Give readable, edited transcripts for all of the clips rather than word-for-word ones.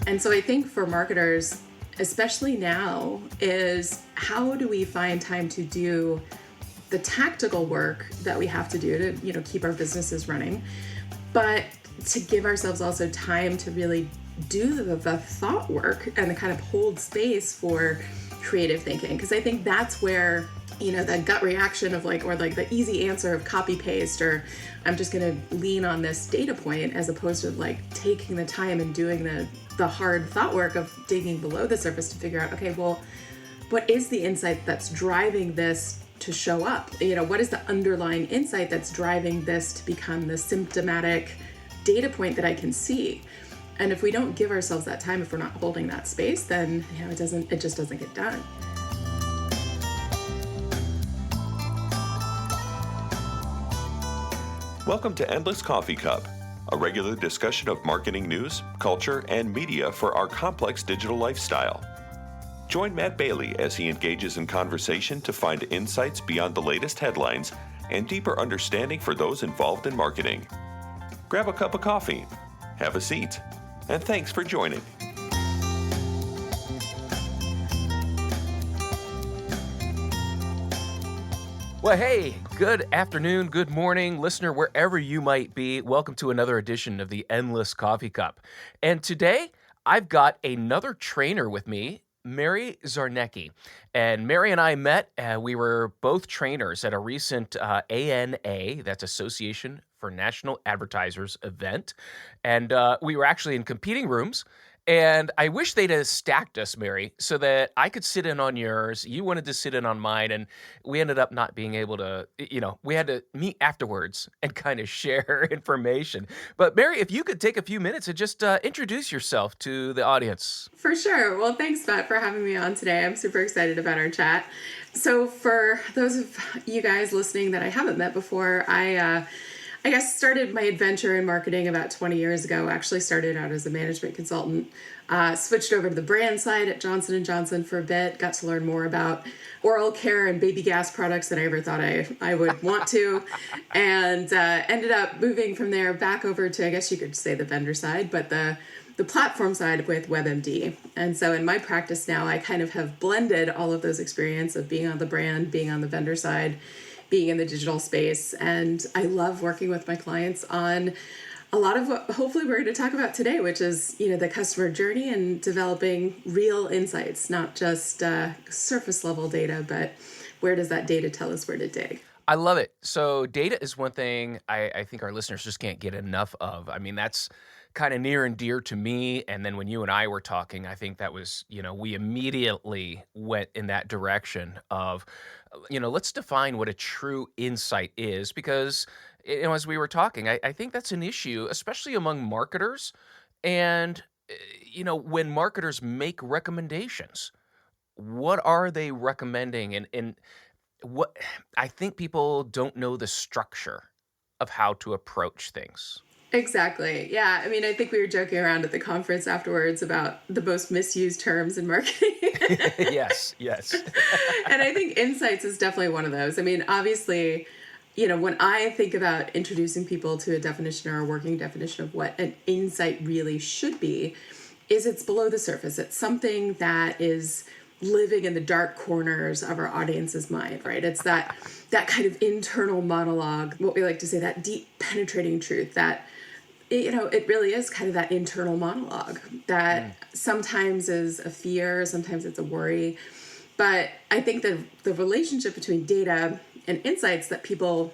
And so I think for marketers, especially now, is how do we find time to do the tactical work that we have to do to, keep our businesses running, but to give ourselves also time to really do the thought work and to kind of hold space for creative thinking. Because I think that's where, the gut reaction of or the easy answer of copy paste, or I'm just going to lean on this data point, as opposed to taking the time and doing the hard thought work of digging below the surface to figure out, okay, well, what is the insight that's driving this to show up? What is the underlying insight that's driving this to become the symptomatic data point that I can see? And if we don't give ourselves that time, if we're not holding that space, then it just doesn't get done. Welcome to Endless Coffee Cup, a regular discussion of marketing news, culture, and media for our complex digital lifestyle. Join Matt Bailey as he engages in conversation to find insights beyond the latest headlines and deeper understanding for those involved in marketing. Grab a cup of coffee, have a seat, and thanks for joining. Well, hey, good afternoon, good morning, listener, wherever you might be. Welcome to another edition of the Endless Coffee Cup. And today, I've got another trainer with me, Mary Czarnecki. And Mary and I met, we were both trainers at a recent ANA, that's Association for National Advertisers event. And we were actually in competing rooms. And I wish they'd have stacked us, Mary, so that I could sit in on yours. You wanted to sit in on mine, and we ended up not being able to, we had to meet afterwards and kind of share information. But Mary, if you could take a few minutes and just introduce yourself to the audience. For sure. Well, thanks, Matt, for having me on today. I'm super excited about our chat. So for those of you guys listening that I haven't met before, I guess started my adventure in marketing about 20 years ago. Actually started out as a management consultant, switched over to the brand side at Johnson & Johnson for a bit, got to learn more about oral care and baby gas products than I ever thought I would want to, and ended up moving from there back over to, I guess you could say, the vendor side, but the platform side with WebMD. And so in my practice now, I kind of have blended all of those experience of being on the brand, being on the vendor side, being in the digital space. And I love working with my clients on a lot of what hopefully we're going to talk about today, which is, the customer journey and developing real insights, not just surface level data, but where does that data tell us where to dig? I love it. So data is one thing I think our listeners just can't get enough of. I mean, that's kind of near and dear to me. And then when you and I were talking, I think that was, we immediately went in that direction of, let's define what a true insight is, because, as we were talking, I think that's an issue, especially among marketers. And, when marketers make recommendations, what are they recommending? And what I think people don't know the structure of how to approach things. Exactly. Yeah. I mean, I think we were joking around at the conference afterwards about the most misused terms in marketing. Yes. And I think insights is definitely one of those. I mean, obviously, when I think about introducing people to a definition or a working definition of what an insight really should be, is it's below the surface. It's something that is living in the dark corners of our audience's mind, right? It's that kind of internal monologue, what we like to say, that deep penetrating truth that, it really is kind of that internal monologue that sometimes is a fear, sometimes it's a worry. But I think the relationship between data and insights that people,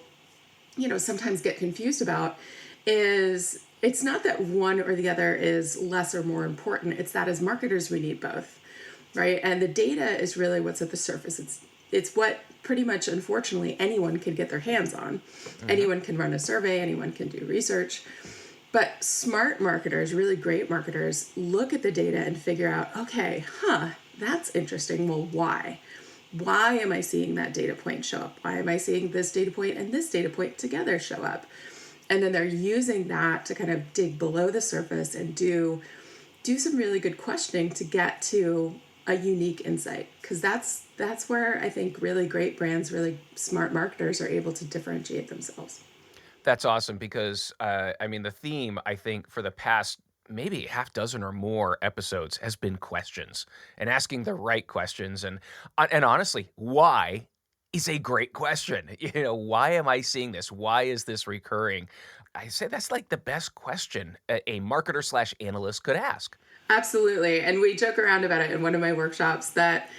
sometimes get confused about is it's not that one or the other is less or more important. It's that as marketers, we need both, right? And the data is really what's at the surface. It's what pretty much, unfortunately, anyone can get their hands on. Anyone can run a survey, anyone can do research. But smart marketers, really great marketers, look at the data and figure out, okay, that's interesting. Well, why? Why am I seeing that data point show up? Why am I seeing this data point and this data point together show up? And then they're using that to kind of dig below the surface and do some really good questioning to get to a unique insight. Because that's where I think really great brands, really smart marketers are able to differentiate themselves. That's awesome because, the theme, I think, for the past maybe half dozen or more episodes has been questions and asking the right questions. And honestly, why is a great question. Why am I seeing this? Why is this recurring? I say that's like the best question a marketer slash analyst could ask. Absolutely. And we joke around about it in one of my workshops that,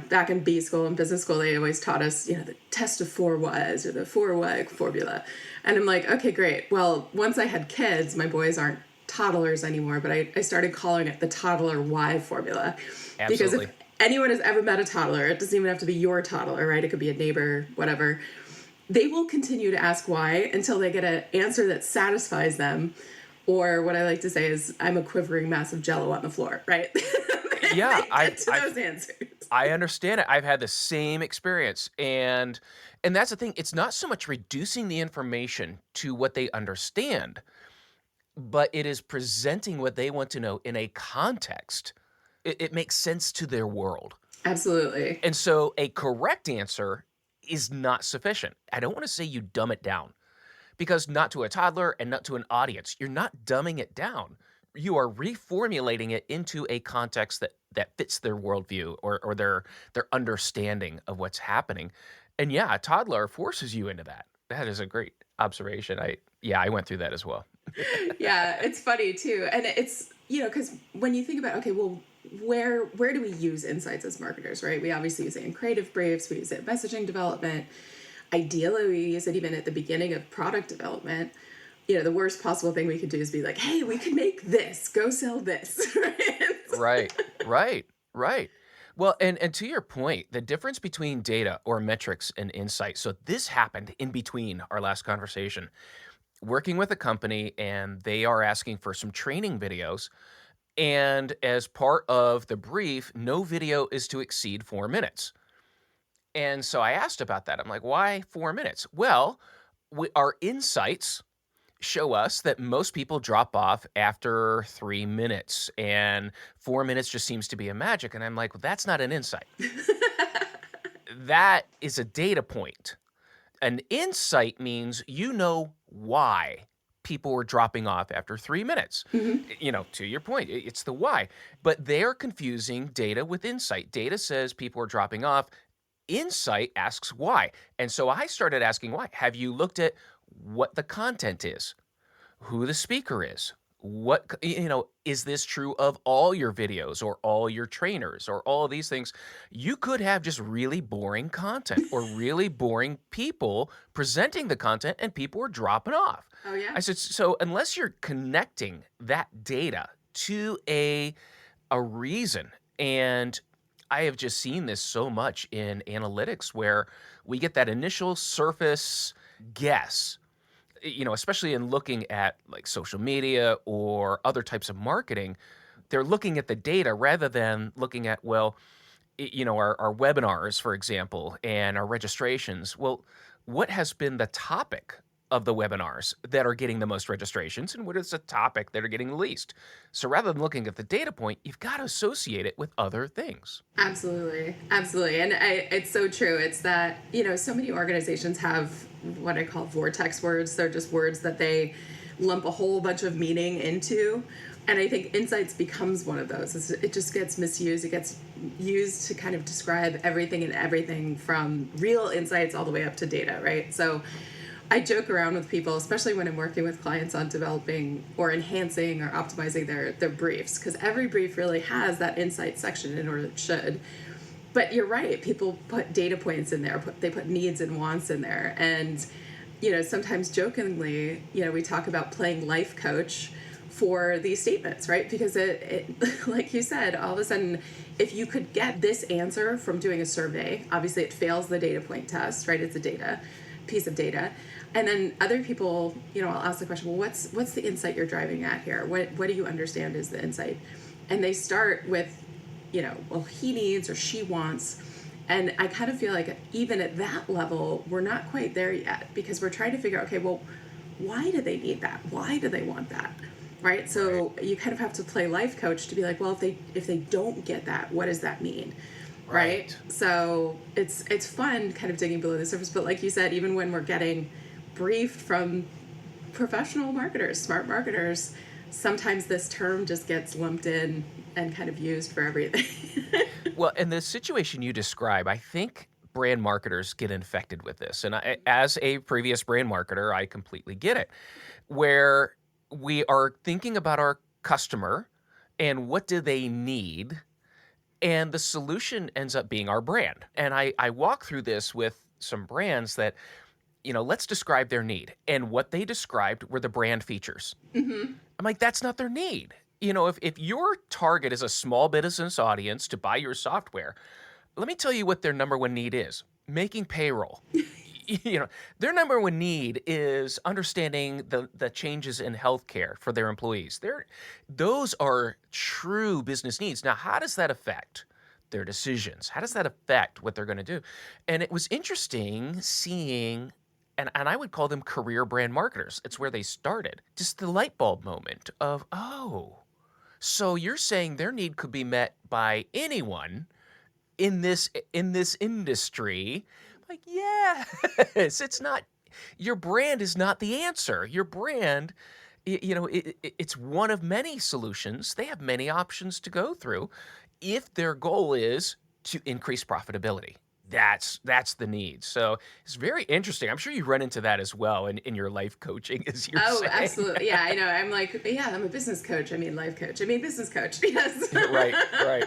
back in B school and business school, they always taught us, the test of four whys or the four why formula. And I'm like, okay, great. Well, once I had kids, my boys aren't toddlers anymore, but I started calling it the toddler why formula. Absolutely. Because if anyone has ever met a toddler, it doesn't even have to be your toddler, right? It could be a neighbor, whatever. They will continue to ask why until they get an answer that satisfies them. Or what I like to say is, I'm a quivering mass of Jell-O on the floor, right? Yeah, those answers. I understand it. I've had the same experience, and that's the thing. It's not so much reducing the information to what they understand, but it is presenting what they want to know in a context. It makes sense to their world. Absolutely. And so a correct answer is not sufficient. I don't want to say you dumb it down, because not to a toddler and not to an audience, you're not dumbing it down. You are reformulating it into a context that fits their worldview or their understanding of what's happening. And yeah, a toddler forces you into that. That is a great observation. I went through that as well. Yeah, it's funny too. And it's, because when you think about, okay, well, where do we use insights as marketers, right? We obviously use it in creative briefs, we use it in messaging development. Ideally, we use it even at the beginning of product development. The worst possible thing we could do is be like, hey, we can make this, go sell this. Right. Well, and to your point, the difference between data or metrics and insight. So this happened in between our last conversation. Working with a company, and they are asking for some training videos. And as part of the brief, no video is to exceed 4 minutes. And so I asked about that. I'm like, why 4 minutes? Well, our insights show us that most people drop off after 3 minutes, and 4 minutes just seems to be a magic. And I'm like, well, that's not an insight. That is a data point. An insight means why people were dropping off after 3 minutes. Mm-hmm. To your point, it's the why. But they're confusing data with insight. Data says people are dropping off. Insight asks why. And so I started asking why. Have you looked at what the content is, who the speaker is? What, is this true of all your videos or all your trainers or all of these things? You could have just really boring content or really boring people presenting the content, and people are dropping off. Oh, yeah. I said, so unless you're connecting that data to a reason, and I have just seen this so much in analytics where we get that initial surface guess, especially in looking at like social media or other types of marketing. They're looking at the data rather than looking at, our webinars, for example, and our registrations. Well, what has been the topic of the webinars that are getting the most registrations, and what is the topic that are getting the least? So rather than looking at the data point, you've got to associate it with other things. Absolutely. And it's so true. It's that, so many organizations have what I call vortex words. They're just words that they lump a whole bunch of meaning into. And I think insights becomes one of those. It just gets misused. It gets used to kind of describe everything from real insights all the way up to data, right? So I joke around with people, especially when I'm working with clients on developing or enhancing or optimizing their briefs, because every brief really has that insight section in order it should. But you're right, people put data points in there, they put needs and wants in there. And, sometimes jokingly, we talk about playing life coach for these statements, right? Because it like you said, all of a sudden, if you could get this answer from doing a survey, obviously it fails the data point test, right? It's a piece of data. And then other people, I'll ask the question, well, what's the insight you're driving at here? What do you understand is the insight? And they start with, well, he needs or she wants. And I kind of feel like even at that level, we're not quite there yet, because we're trying to figure out, okay, well, why do they need that? Why do they want that? Right? So you kind of have to play life coach to be like, well, if they don't get that, what does that mean? Right? So it's fun kind of digging below the surface. But like you said, even when we're getting briefed from professional marketers, smart marketers, sometimes this term just gets lumped in and kind of used for everything. Well, and the situation you describe, I think brand marketers get infected with this. And as a previous brand marketer, I completely get it, where we are thinking about our customer and what do they need, and the solution ends up being our brand. And I walk through this with some brands that, let's describe their need. And what they described were the brand features. I'm like, that's not their need. If your target is a small business audience to buy your software, let me tell you what their number one need is: making payroll. Their number one need is understanding the changes in healthcare for their employees. Those are true business needs. Now, how does that affect their decisions? How does that affect what they're going to do? And it was interesting seeing, and I would call them career brand marketers. It's where they started. Just the light bulb moment of, oh, so you're saying their need could be met by anyone in this industry. Like, yes, it's not, your brand is not the answer. Your brand, it's one of many solutions. They have many options to go through if their goal is to increase profitability. That's the need. So it's very interesting. I'm sure you run into that as well in your life coaching, as you're saying. Oh, absolutely. Yeah, I know. I'm like, yeah, I'm a business coach. I mean, life coach. I mean, business coach. Yes. Right.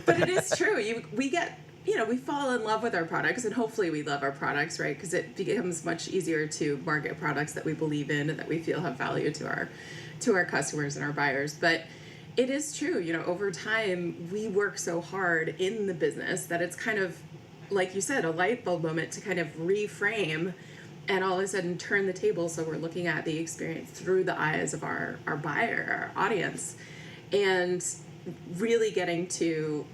But it is true. We fall in love with our products, and hopefully we love our products, right? Because it becomes much easier to market products that we believe in and that we feel have value to our customers and our buyers. But it is true, over time, we work so hard in the business that it's kind of, like you said, a light bulb moment to kind of reframe and all of a sudden turn the table so we're looking at the experience through the eyes of our buyer, our audience, and really getting to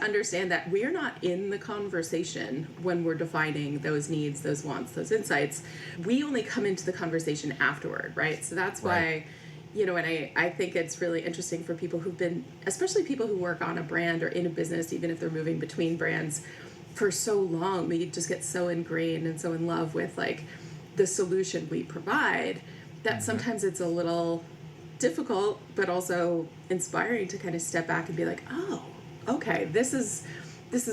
understand that we're not in the conversation when we're defining those needs, those wants, those insights. We only come into the conversation afterward, right? So that's why, and I think it's really interesting for people who've been, especially people who work on a brand or in a business, even if they're moving between brands for so long, we just get so ingrained and so in love with like the solution we provide that sometimes it's a little difficult, but also inspiring to kind of step back and be like, oh, okay, this is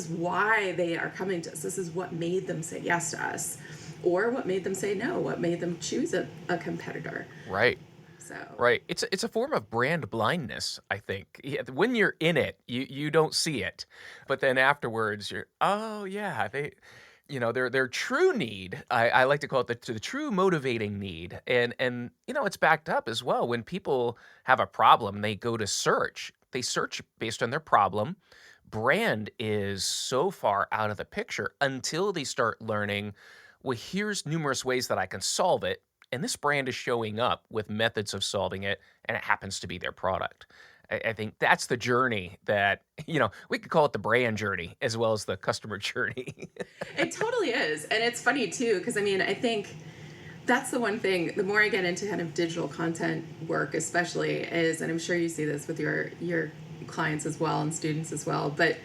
why they are coming to us. This is what made them say yes to us, or what made them say no, what made them choose a competitor. Right. So. Right. It's a form of brand blindness, I think. When you're in it, you don't see it. But then afterwards you're, oh yeah, their true need, I like to call it the true motivating need. And it's backed up as well. When people have a problem, they go to search. They search based on their problem. Brand is so far out of the picture until they start learning, well, here's numerous ways that I can solve it. And this brand is showing up with methods of solving it, and it happens to be their product. I think that's the journey that, we could call it the brand journey as well as the customer journey. It totally is. And it's funny too, because I think that's the one thing, the more I get into kind of digital content work especially is, and I'm sure you see this with your clients as well and students as well, but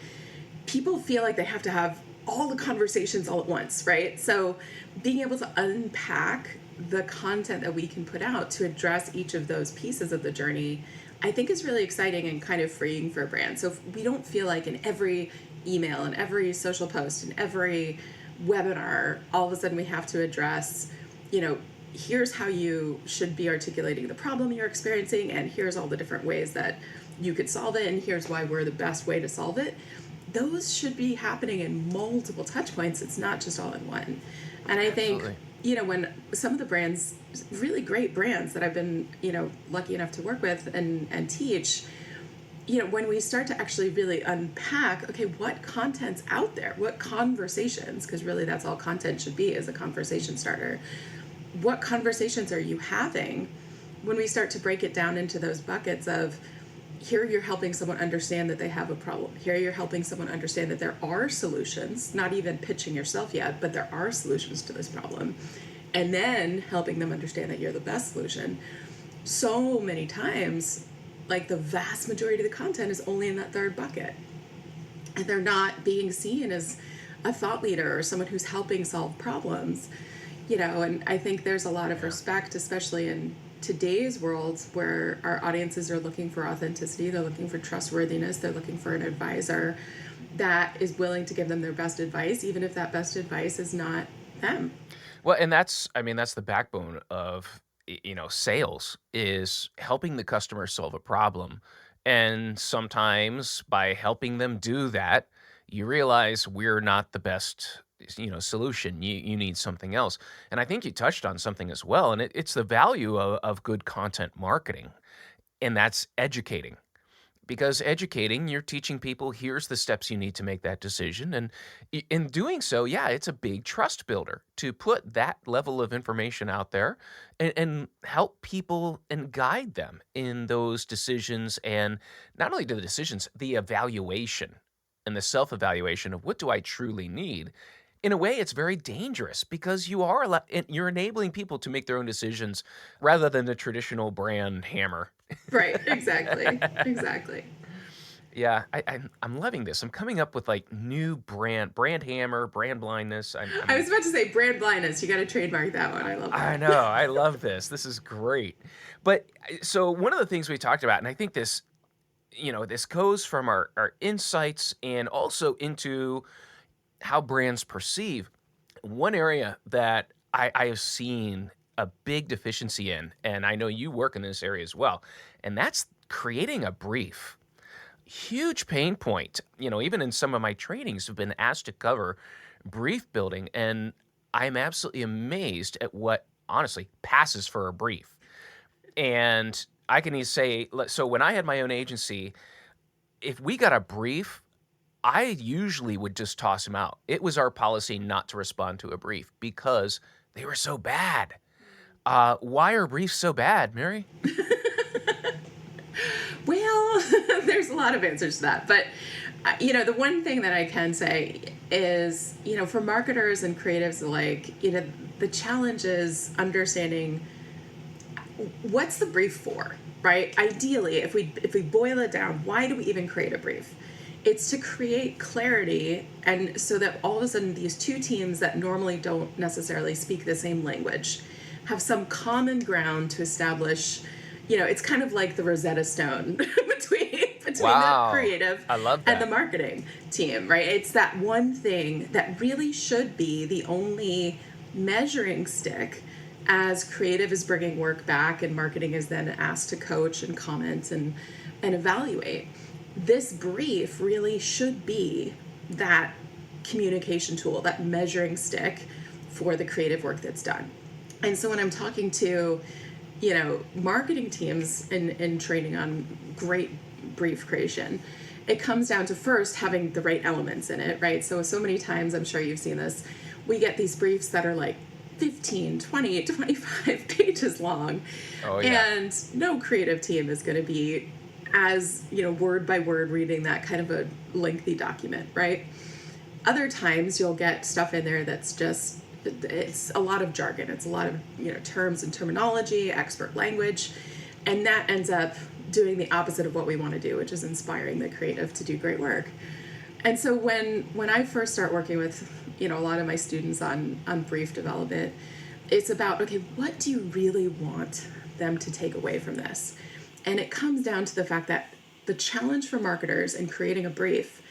people feel like they have to have all the conversations all at once, right? So being able to unpack the content that we can put out to address each of those pieces of the journey, I think is really exciting and kind of freeing for a brand. So we don't feel like in every email and every social post and every webinar, all of a sudden we have to address, here's how you should be articulating the problem you're experiencing, and here's all the different ways that you could solve it, and here's why we're the best way to solve it. Those should be happening in multiple touch points. It's not just all in one. And I think, when some of the brands, really great brands that I've been, lucky enough to work with and teach, when we start to actually really unpack, okay, what content's out there, what conversations, because really that's all content should be, is a conversation starter. What conversations are you having? When we start to break it down into those buckets of, here you're helping someone understand that they have a problem. Here you're helping someone understand that there are solutions, not even pitching yourself yet, but there are solutions to this problem. And then helping them understand that you're the best solution. So many times, like the vast majority of the content is only in that third bucket. And they're not being seen as a thought leader or someone who's helping solve problems. And I think there's a lot of respect, especially in today's world where our audiences are looking for authenticity, they're looking for trustworthiness, they're looking for an advisor that is willing to give them their best advice, even if that best advice is not them. Well, and that's the backbone of, sales is helping the customer solve a problem. And sometimes by helping them do that, you realize we're not the best, solution. You need something else. And I think you touched on something as well, and it's the value of good content marketing, and that's educating. Because educating, you're teaching people, here's the steps you need to make that decision. And in doing so, yeah, it's a big trust builder to put that level of information out there and help people and guide them in those decisions. And not only the decisions, the evaluation and the self evaluation of what do I truly need. In a way, it's very dangerous because you're enabling people to make their own decisions rather than the traditional brand hammer. Right, exactly. Exactly. Yeah, I'm loving this. I'm coming up with like new brand hammer, brand blindness. I was about to say brand blindness. You got to trademark that one. I love that. I know, I love this. This is great. But so one of the things we talked about, and I think this, this goes from our insights and also into how brands perceive. One area that I have seen a big deficiency in, and I know you work in this area as well, and that's creating a brief. Huge pain point. Even in some of my trainings have been asked to cover brief building, and I'm absolutely amazed at what honestly passes for a brief. And I can even say, so when I had my own agency, if we got a brief, I usually would just toss them out. It was our policy not to respond to a brief because they were so bad. Why are briefs so bad, Mary? Well, there's a lot of answers to that. But, the one thing that I can say is, for marketers and creatives alike, the challenge is understanding what's the brief for, right? Ideally, if we boil it down, why do we even create a brief? It's to create clarity, and so that all of a sudden these two teams that normally don't necessarily speak the same language have some common ground to establish. It's kind of like the Rosetta Stone between Wow. the creative I love and the that. marketing team, right? It's that one thing that really should be the only measuring stick as creative is bringing work back and marketing is then asked to coach and comment and evaluate. This brief really should be that communication tool, that measuring stick for the creative work that's done. And so when I'm talking to, marketing teams in training on great brief creation, it comes down to first having the right elements in it, right? So many times, I'm sure you've seen this, we get these briefs that are like 15, 20, 25 pages long. Oh, yeah. And no creative team is going to be as, word by word reading that kind of a lengthy document, right? Other times you'll get stuff in there that's just, it's a lot of jargon. It's a lot of, terms and terminology, expert language, and that ends up doing the opposite of what we want to do, which is inspiring the creative to do great work. And so when I first start working with, a lot of my students on brief development, it's about, okay, what do you really want them to take away from this? And it comes down to the fact that the challenge for marketers in creating a brief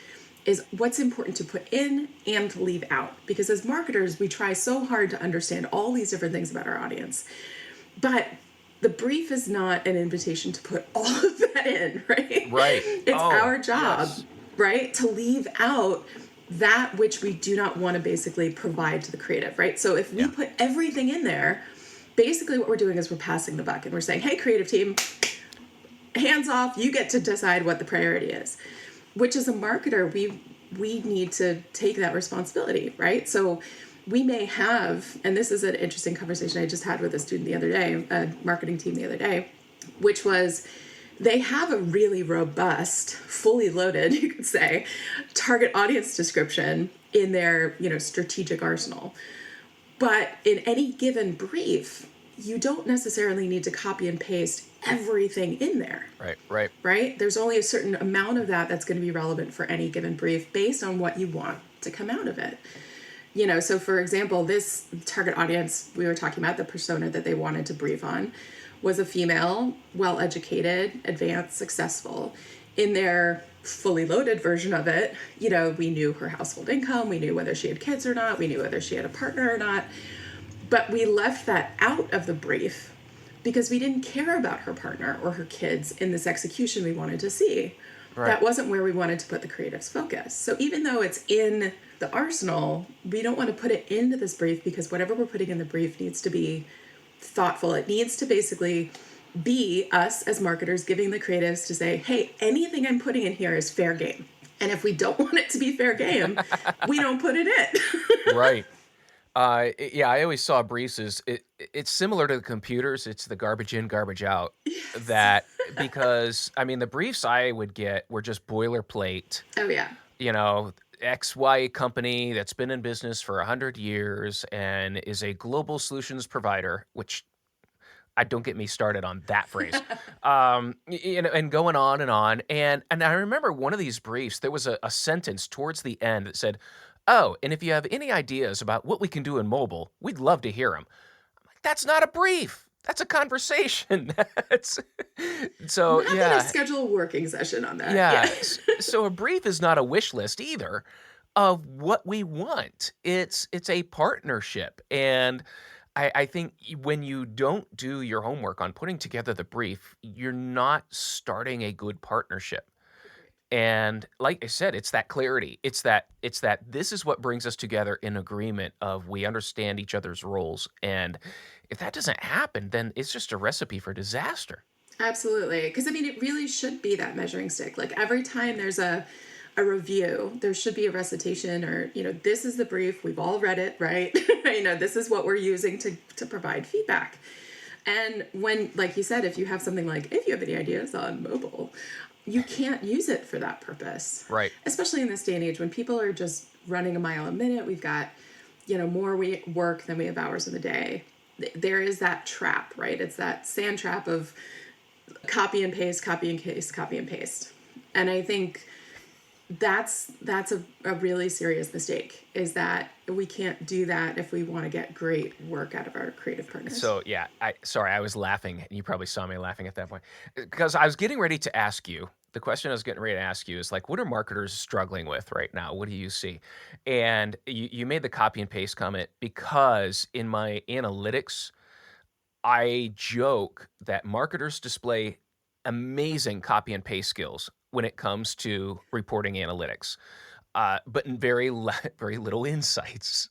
is what's important to put in and to leave out. Because as marketers, we try so hard to understand all these different things about our audience. But the brief is not an invitation to put all of that in, right? Right. It's our job, yes. right, to leave out that which we do not want to basically provide to the creative, right? So if we put everything in there, basically what we're doing is we're passing the buck and we're saying, hey, creative team, hands off, you get to decide what the priority is. Which as a marketer, we need to take that responsibility, right? So we may have, and this is an interesting conversation I just had with a student the other day, a marketing team the other day, which was they have a really robust, fully loaded, you could say, target audience description in their, strategic arsenal. But in any given brief, you don't necessarily need to copy and paste everything in there. Right. There's only a certain amount of that that's going to be relevant for any given brief based on what you want to come out of it. So for example, this target audience, we were talking about the persona that they wanted to brief on, was a female, well-educated, advanced, successful. In their fully loaded version of it, we knew her household income, we knew whether she had kids or not, we knew whether she had a partner or not, but we left that out of the brief because we didn't care about her partner or her kids in this execution we wanted to see. Right. That wasn't where we wanted to put the creative's focus. So even though it's in the arsenal, we don't want to put it into this brief because whatever we're putting in the brief needs to be thoughtful. It needs to basically be us as marketers giving the creatives to say, hey, anything I'm putting in here is fair game. And if we don't want it to be fair game, we don't put it in. Right. Yeah, I always saw briefs as it's similar to the computers. It's the garbage in, garbage out. That because the briefs I would get were just boilerplate. Oh, yeah. XY company that's been in business for 100 years and is a global solutions provider, which I don't get me started on that phrase. And going on and on. And I remember one of these briefs, there was a sentence towards the end that said, oh, and if you have any ideas about what we can do in mobile, we'd love to hear them. I'm like, that's not a brief. That's a conversation. So We're not yeah. going to schedule a working session on that. Yeah. So a brief is not a wish list either of what we want. It's a partnership. And I think when you don't do your homework on putting together the brief, you're not starting a good partnership. And like I said, it's that clarity. It's that this is what brings us together in agreement of we understand each other's roles. And if that doesn't happen, then it's just a recipe for disaster. Absolutely. Because, it really should be that measuring stick. Like every time there's a review, there should be a recitation or, this is the brief. We've all read it, right? This is what we're using to provide feedback. And when, like you said, if you have something like, if you have any ideas on mobile, you can't use it for that purpose. Right. Especially in this day and age when people are just running a mile a minute. We've got, more work than we have hours in the day. There is that trap, right? It's that sand trap of copy and paste, copy and paste, copy and paste. And I think that's a really serious mistake, is that we can't do that if we want to get great work out of our creative partners. So yeah, I was laughing, and you probably saw me laughing at that point, because I was getting ready to ask you, the question I was getting ready to ask you is like, what are marketers struggling with right now? What do you see? And you made the copy and paste comment, because in my analytics, I joke that marketers display amazing copy and paste skills when it comes to reporting analytics, but very little insights.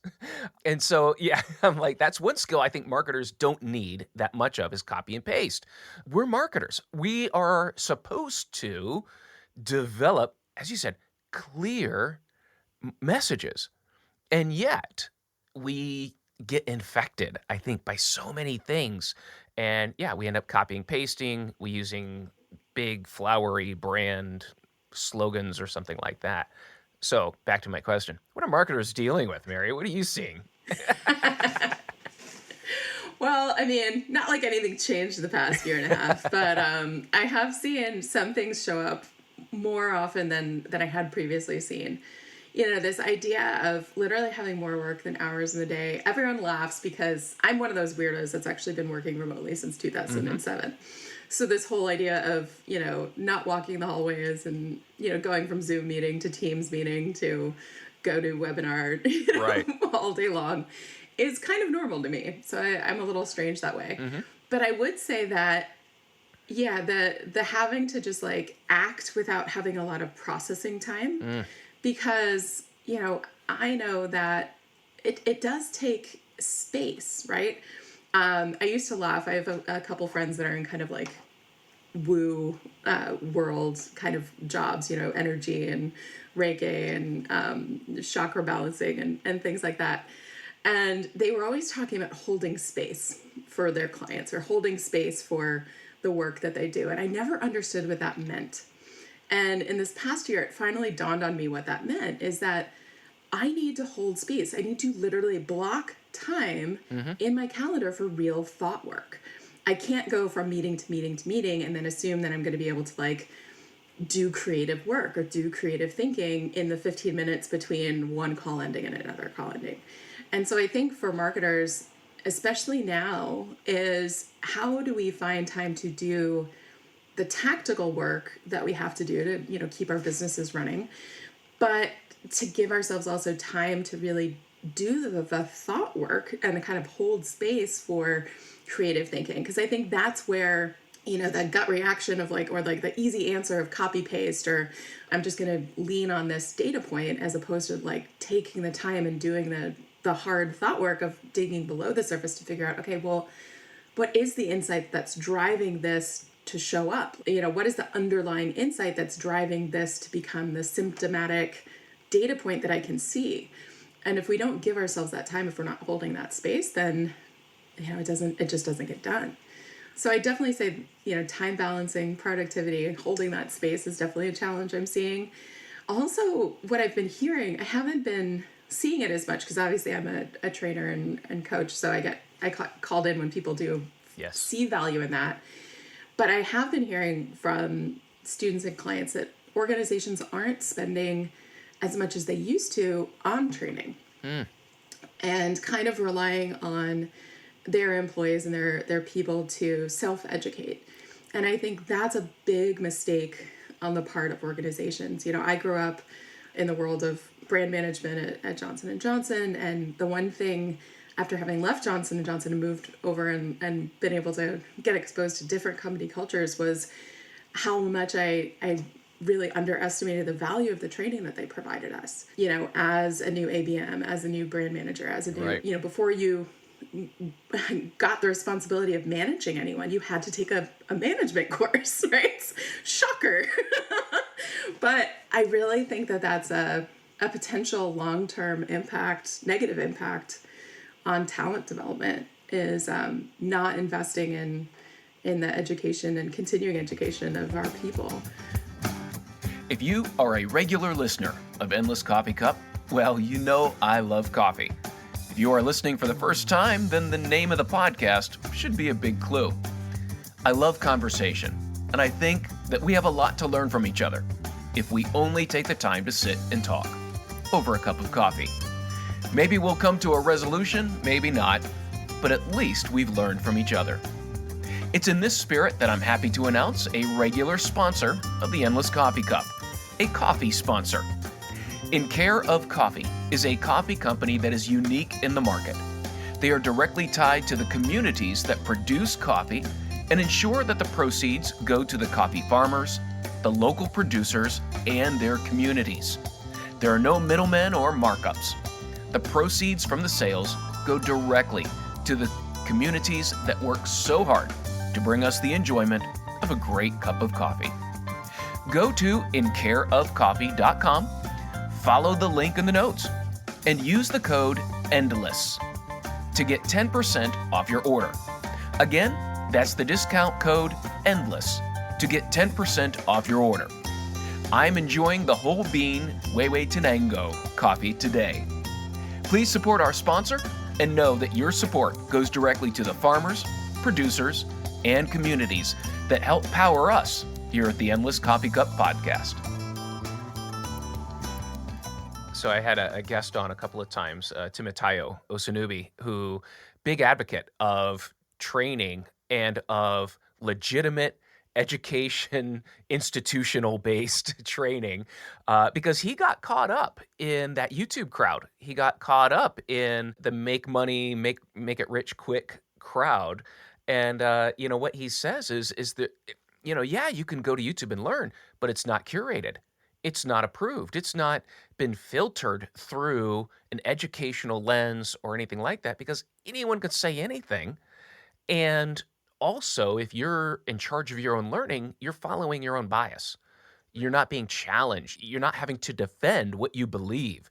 And so, yeah, I'm like, that's one skill I think marketers don't need that much of, is copy and paste. We're marketers. We are supposed to develop, as you said, clear messages. And yet we get infected, I think, by so many things. And yeah, we end up copying, pasting, we using big flowery brand slogans or something like that. So back to my question. What are marketers dealing with, Mary? What are you seeing? Well, not like anything changed the past year and a half, but I have seen some things show up more often than I had previously seen. This idea of literally having more work than hours in the day. Everyone laughs because I'm one of those weirdos that's actually been working remotely since 2007. Mm-hmm. So this whole idea of, not walking the hallways and, going from Zoom meeting to Teams meeting to go to webinar right. all day long is kind of normal to me. So I'm a little strange that way. Mm-hmm. But I would say that, yeah, the having to just like act without having a lot of processing time, because, I know that it does take space, right? I used to laugh. I have a couple friends that are in kind of like woo world kind of jobs, energy and Reiki and chakra balancing and things like that. And they were always talking about holding space for their clients or holding space for the work that they do. And I never understood what that meant. And in this past year, it finally dawned on me what that meant, is that I need to hold space. I need to literally block time in my calendar for real thought work. I can't go from meeting to meeting to meeting and then assume that I'm going to be able to like do creative work or do creative thinking in the 15 minutes between one call ending and another call ending. And so I think for marketers, especially now, is how do we find time to do the tactical work that we have to do to, keep our businesses running, but to give ourselves also time to really do the thought work and kind of hold space for creative thinking. Because I think that's where, that gut reaction of or the easy answer of copy paste, or I'm just going to lean on this data point, as opposed to taking the time and doing the hard thought work of digging below the surface to figure out, okay, well, what is the insight that's driving this to show up? What is the underlying insight that's driving this to become the symptomatic data point that I can see? And if we don't give ourselves that time, if we're not holding that space, then it just doesn't get done. So I definitely say, time balancing, productivity, holding that space is definitely a challenge I'm seeing. Also, what I've been hearing, I haven't been seeing it as much because obviously I'm a trainer and coach, so I called in when people do see value in that. But I have been hearing from students and clients that organizations aren't spending as much as they used to on training, and kind of relying on their employees and their people to self-educate. And I think that's a big mistake on the part of organizations. I grew up in the world of brand management at Johnson & Johnson, and the one thing, after having left Johnson & Johnson and moved over and been able to get exposed to different company cultures, was how much I really underestimated the value of the training that they provided us. As a new ABM, as a new brand manager, as a new, before you got the responsibility of managing anyone, you had to take a management course, right? Shocker. But I really think that that's a potential long-term impact, negative impact on talent development, is not investing in the education and continuing education of our people. If you are a regular listener of Endless Coffee Cup, well, I love coffee. If you are listening for the first time, then the name of the podcast should be a big clue. I love conversation, and I think that we have a lot to learn from each other if we only take the time to sit and talk over a cup of coffee. Maybe we'll come to a resolution, maybe not, but at least we've learned from each other. It's in this spirit that I'm happy to announce a regular sponsor of the Endless Coffee Cup, a coffee sponsor. In Care of Coffee is a coffee company that is unique in the market. They are directly tied to the communities that produce coffee and ensure that the proceeds go to the coffee farmers, the local producers, and their communities. There are no middlemen or markups. The proceeds from the sales go directly to the communities that work so hard to bring us the enjoyment of a great cup of coffee. Go to incareofcoffee.com, follow the link in the notes, and use the code ENDLESS to get 10% off your order. Again, that's the discount code ENDLESS to get 10% off your order. I'm enjoying the whole bean Wewe Tenango coffee today. Please support our sponsor and know that your support goes directly to the farmers, producers, and communities that help power us here at the Endless Coffee Cup podcast. So I had a guest on a couple of times, Timoteo Osunubi, who big advocate of training and of legitimate education, institutional-based training, because he got caught up in that YouTube crowd. He got caught up in the make money, make it rich quick crowd. And, what he says is that, you can go to YouTube and learn, but it's not curated. It's not approved. It's not been filtered through an educational lens or anything like that, because anyone could say anything. And also, if you're in charge of your own learning, you're following your own bias. You're not being challenged. You're not having to defend what you believe.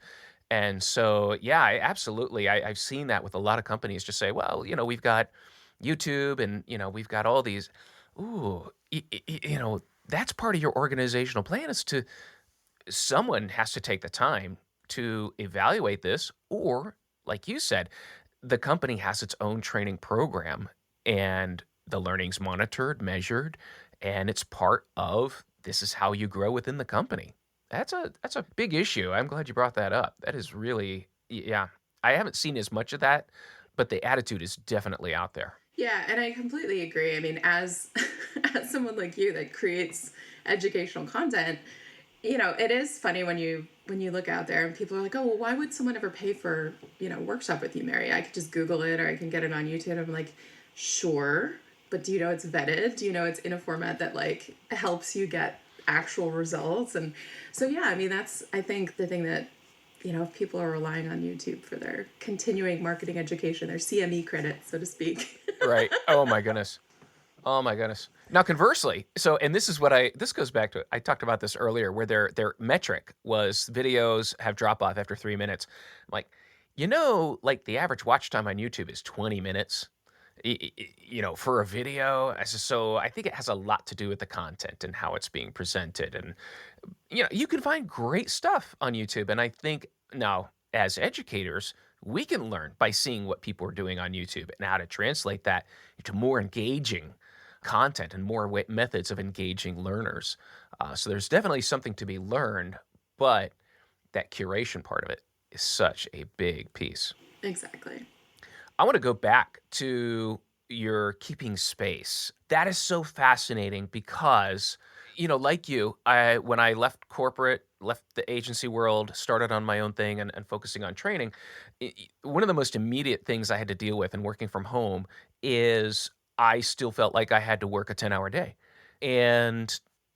And so, yeah, I've seen that with a lot of companies just say, well, we've got YouTube and, we've got all these. Ooh, that's part of your organizational plan, is someone has to take the time to evaluate this, or like you said, the company has its own training program and the learning's monitored, measured, and it's part of, this is how you grow within the company. That's a big issue. I'm glad you brought that up. That is really, yeah. I haven't seen as much of that but the attitude is definitely out there. Yeah, and I completely agree. I mean, as as someone like you that creates educational content, it is funny when you look out there and people are like, "Oh, well, why would someone ever pay for, workshop with you, Mary? I could just Google it or I can get it on YouTube." I'm like, "Sure, but do you know it's vetted? Do you know it's in a format that like helps you get actual results?" And so yeah, I mean, that's I think the thing that if people are relying on YouTube for their continuing marketing education, their CME credit, so to speak. Right. Oh my goodness. Oh my goodness. Now, conversely, so and this is what this goes back to I talked about this earlier, where their metric was videos have drop off after 3 minutes. I'm like, like the average watch time on YouTube is 20 minutes. For a video. So I think it has a lot to do with the content and how it's being presented. And you can find great stuff on YouTube. And I think now, as educators, we can learn by seeing what people are doing on YouTube and how to translate that into more engaging content and more methods of engaging learners. So there's definitely something to be learned, but that curation part of it is such a big piece. Exactly. I want to go back to your keeping space. That is so fascinating because, like you, when I left corporate, left the agency world, started on my own thing and focusing on training, one of the most immediate things I had to deal with in working from home is I still felt like I had to work a 10-hour day. And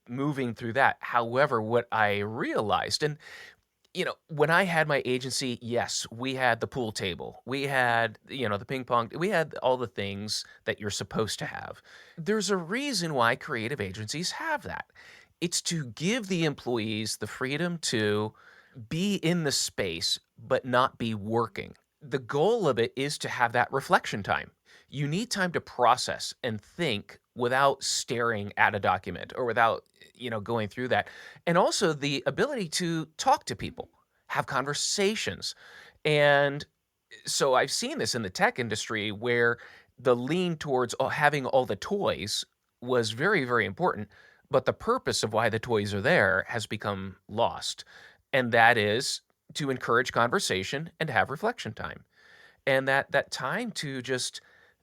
moving through that, however, what I realized, and when I had my agency, yes, we had the pool table. We had, the ping pong. We had all the things that you're supposed to have. There's a reason why creative agencies have that. It's to give the employees the freedom to be in the space, but not be working. The goal of it is to have that reflection time. You need time to process and think without staring at a document or without, going through that. And also the ability to talk to people, have conversations. And so I've seen this in the tech industry where the lean towards having all the toys was very, very important. But the purpose of why the toys are there has become lost. And that is to encourage conversation and have reflection time. And that time to just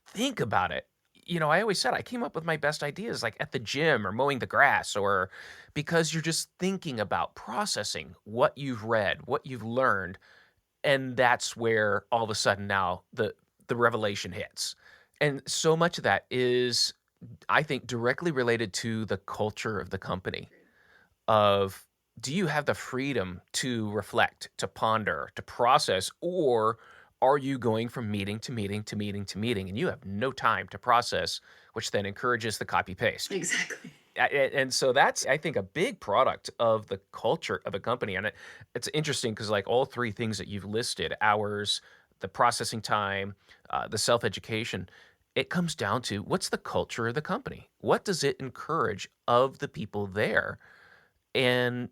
think about it. I always said I came up with my best ideas like at the gym or mowing the grass, or because you're just thinking about processing what you've read, what you've learned, and that's where all of a sudden now the revelation hits. And so much of that is, I think, directly related to the culture of the company of, do you have the freedom to reflect, to ponder, to process, or are you going from meeting to meeting to meeting to meeting and you have no time to process, which then encourages the copy paste? Exactly. And so that's, I think, a big product of the culture of a company. And it's interesting because like all three things that you've listed, hours, the processing time, the self-education, it comes down to what's the culture of the company? What does it encourage of the people there and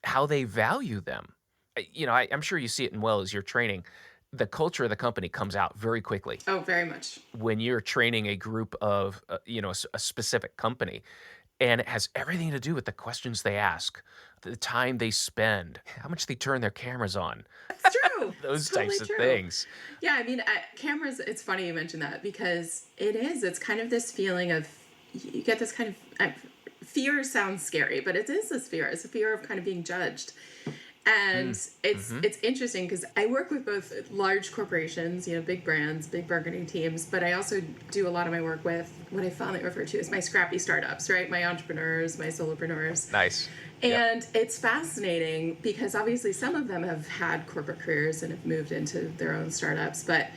how they value them? I'm sure you see it in well as you're training. The culture of the company comes out very quickly Oh, very much. when you're training a group of, a specific company. And it has everything to do with the questions they ask, the time they spend, how much they turn their cameras on, It's true. those It's totally types of true. things. Yeah, I mean, cameras, it's funny you mentioned that because it's kind of this feeling of, you get this kind of, fear sounds scary, but it is this fear. It's a fear of kind of being judged. And it's interesting because I work with both large corporations, big brands, big marketing teams, but I also do a lot of my work with what I fondly refer to as my scrappy startups, right? My entrepreneurs, my solopreneurs. Nice. And it's fascinating because obviously some of them have had corporate careers and have moved into their own startups, but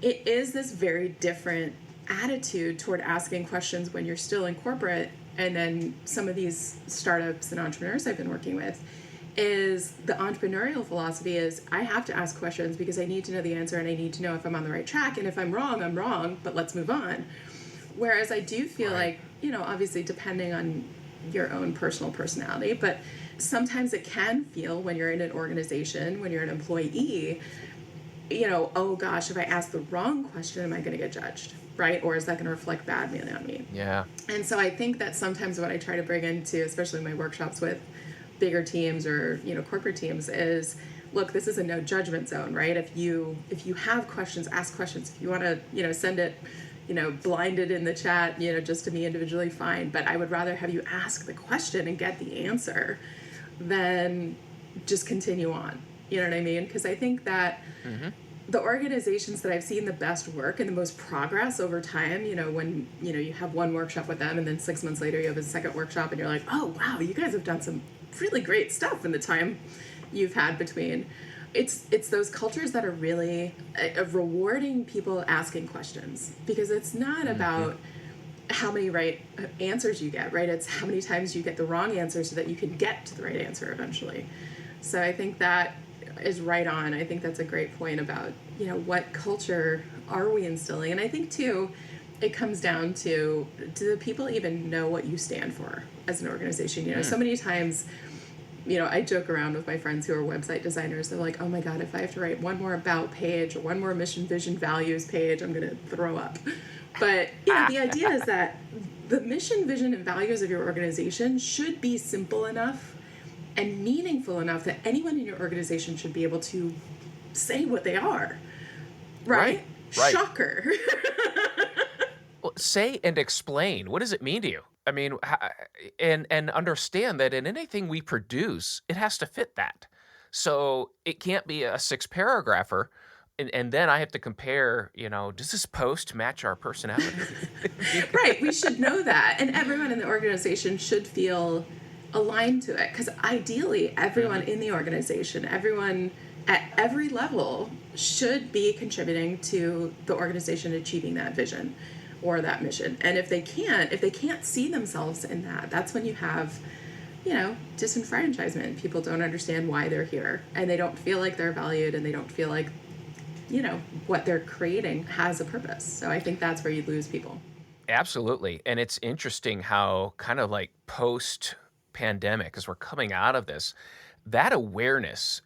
it is this very different attitude toward asking questions when you're still in corporate. And then some of these startups and entrepreneurs I've been working with, is the entrepreneurial philosophy is I have to ask questions because I need to know the answer and I need to know if I'm on the right track. And if I'm wrong, but let's move on. Whereas I do feel like, obviously depending on your own personal personality, but sometimes it can feel when you're in an organization, when you're an employee, oh gosh, if I ask the wrong question, am I going to get judged? Right? Or is that going to reflect badly on me? Yeah. And so I think that sometimes what I try to bring into, especially my workshops with bigger teams or corporate teams, is look, this is a no judgment zone, right? If you have questions, ask questions. If you want to, send it, blinded in the chat, just to me individually, fine. But I would rather have you ask the question and get the answer than just continue on. You know what I mean? Because I think that the organizations that I've seen the best work and the most progress over time, when, you have one workshop with them and then 6 months later you have a second workshop and you're like, oh, wow, you guys have done some really great stuff in the time you've had between. It's those cultures that are really rewarding people asking questions, because it's not about how many right answers you get, right? It's how many times you get the wrong answer so that you can get to the right answer eventually. So I think that is right on. I think that's a great point about, what culture are we instilling? And I think too, it comes down to, do the people even know what you stand for as an organization? So many times, I joke around with my friends who are website designers. They're like, oh my God, if I have to write one more about page or one more mission, vision, values page, I'm going to throw up. But, the idea is that the mission, vision, and values of your organization should be simple enough and meaningful enough that anyone in your organization should be able to say what they are. Right? Shocker. Well, say and explain. What does it mean to you? I mean, and understand that in anything we produce, it has to fit that. So it can't be a 6-paragrapher, and then I have to compare, does this post match our personality? Right. We should know that. And everyone in the organization should feel aligned to it. Because ideally, everyone in the organization, everyone at every level should be contributing to the organization achieving that vision or that mission. And if they can't see themselves in that, that's when you have, disenfranchisement. People don't understand why they're here, and they don't feel like they're valued, and they don't feel like, what they're creating has a purpose. So I think that's where you lose people. Absolutely. And it's interesting how kind of like post-pandemic, as we're coming out of this, that awareness,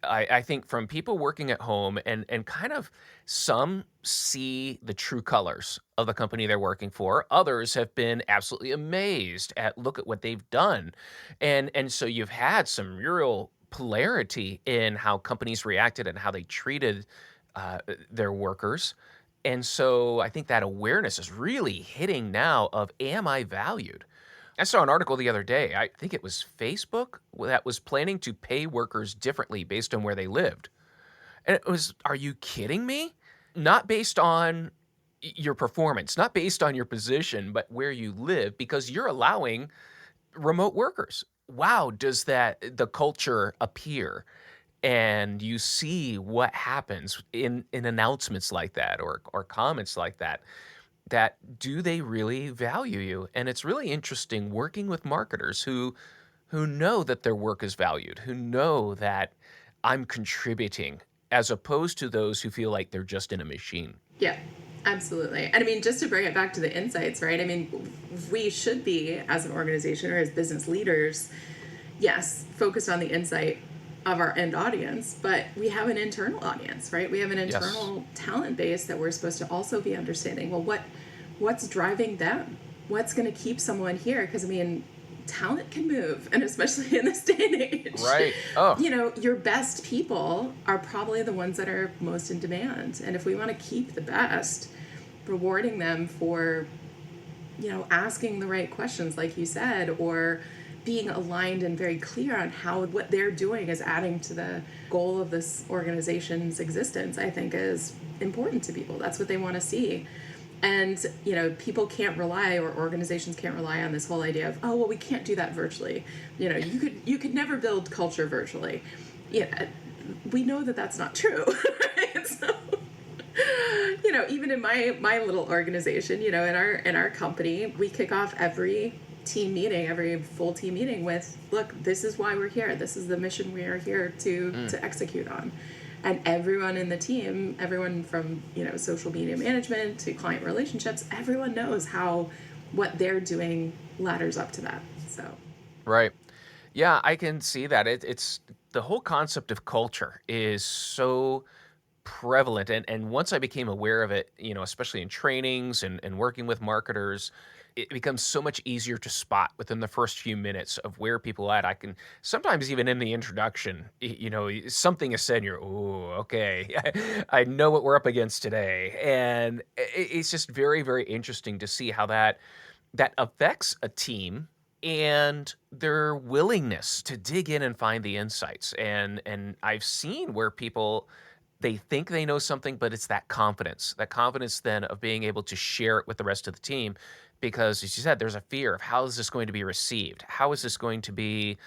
I think from people working at home and kind of some see the true colors of the company they're working for. Others have been absolutely amazed at look at what they've done. And so you've had some real polarity in how companies reacted and how they treated their workers. And so I think that awareness is really hitting now of, am I valued? I saw an article the other day, I think it was Facebook, that was planning to pay workers differently based on where they lived. And it was, are you kidding me? Not based on your performance, not based on your position, but where you live, because you're allowing remote workers. Wow, does the culture appear? And you see what happens in announcements like that or comments like that. That do they really value you? And it's really interesting working with marketers who know that their work is valued, who know that I'm contributing, as opposed to those who feel like they're just in a machine. Yeah, absolutely. And I mean, just to bring it back to the insights, right? I mean, we should be, as an organization or as business leaders, yes, focused on the insight of our end audience, but we have an internal audience, right? We have an internal talent base that we're supposed to also be understanding. Well, what's driving them? What's going to keep someone here? Because I mean, talent can move, and especially in this day and age, right? Oh, your best people are probably the ones that are most in demand. And if we want to keep the best, rewarding them for, asking the right questions, like you said, or being aligned and very clear on how what they're doing is adding to the goal of this organization's existence, I think is important to people. That's what they want to see. And, people can't rely, or organizations can't rely on this whole idea of, oh, well, we can't do that virtually. You could never build culture virtually. Yeah, we know that that's not true. Right? So, even in my little organization, in our company, we kick off every team meeting, every full team meeting with, look, this is why we're here. This is the mission we are here to execute on. And everyone in the team, everyone from, social media management to client relationships, everyone knows how what they're doing ladders up to that. So, right. Yeah, I can see that. It's the whole concept of culture is so prevalent. And once I became aware of it, especially in trainings and working with marketers, it becomes so much easier to spot within the first few minutes of where people are at. I can sometimes even in the introduction, something is said, and you're, oh, okay, I know what we're up against today, and it's just very, very interesting to see how that affects a team and their willingness to dig in and find the insights. And I've seen where people, they think they know something, but it's that confidence then of being able to share it with the rest of the team. Because as you said, there's a fear of how is this going to be received? How is this going to be